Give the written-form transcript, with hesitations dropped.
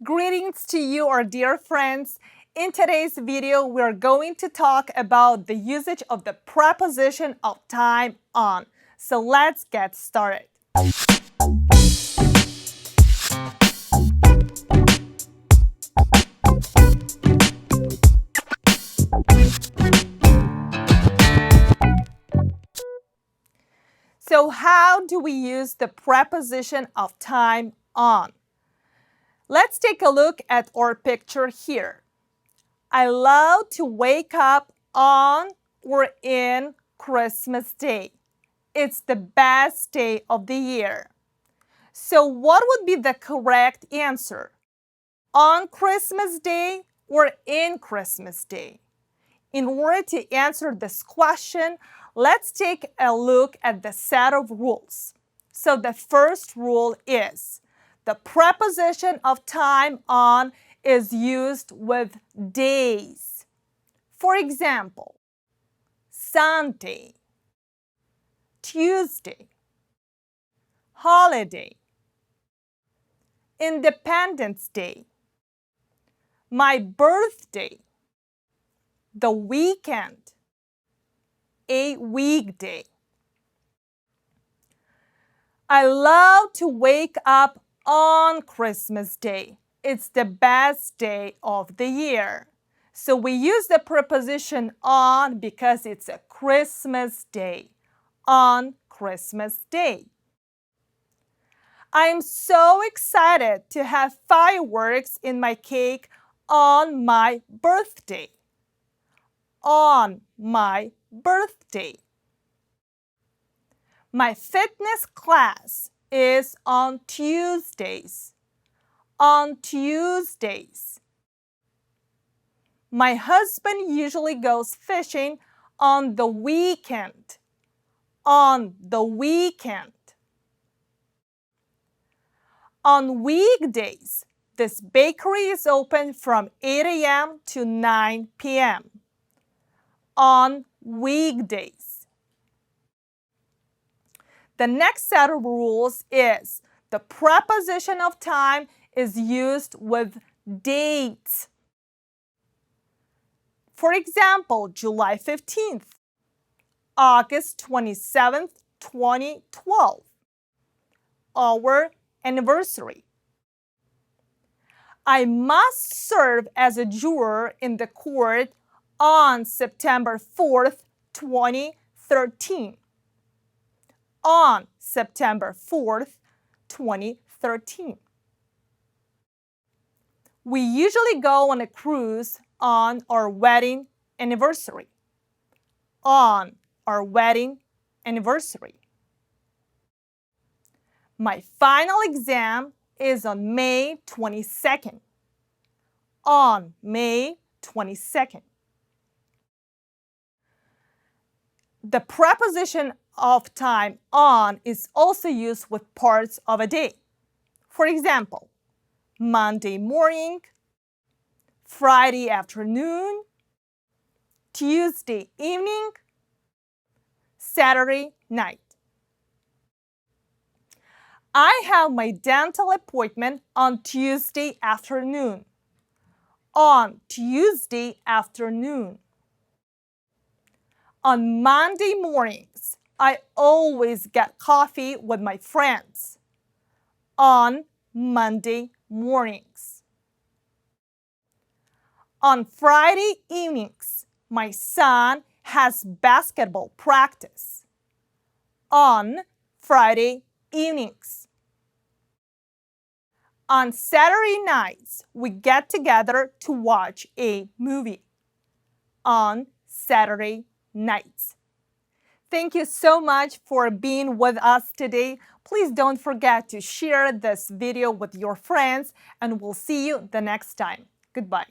Greetings to you, our dear friends. In today's video, we're going to talk about the usage of the preposition of time on. So let's get started. So how do we use the preposition of time on? Let's take a look at our picture here. I love to wake up on or in Christmas Day. It's the best day of the year. So what would be the correct answer? On Christmas Day or in Christmas Day? In order to answer this question, let's take a look at the set of rules. So the first rule is the preposition of time on is used with days. For example, Sunday, Tuesday, holiday, Independence Day, my birthday, the weekend, a weekday. I love to wake up on Christmas Day. It's the best day of the year. So we use the preposition on because it's a Christmas day. On Christmas Day. I am so excited to have fireworks in my cake on my birthday. On my birthday. My fitness class is on Tuesdays. On Tuesdays. My husband usually goes fishing on the weekend. On the weekend. On weekdays, this bakery is open from 8 a.m. to 9 p.m. On weekdays. The next set of rules is the preposition of time is used with dates. For example, July 15th, August 27th, 2012, our anniversary. I must serve as a juror in the court on September 4th, 2013. On September 4th, 2013. We usually go on a cruise on our wedding anniversary. On our wedding anniversary. My final exam is on May 22nd. On May 22nd. The preposition of time on is also used with parts of a day. For example, Monday morning, Friday afternoon, Tuesday evening, Saturday night. I have my dental appointment on Tuesday afternoon. On Tuesday afternoon. On Monday mornings, I always get coffee with my friends. On Monday mornings. On Friday evenings, my son has basketball practice. On Friday evenings. On Saturday nights, we get together to watch a movie. On Saturday nights. Thank you so much for being with us today. Please don't forget to share this video with your friends, and we'll see you the next time. Goodbye.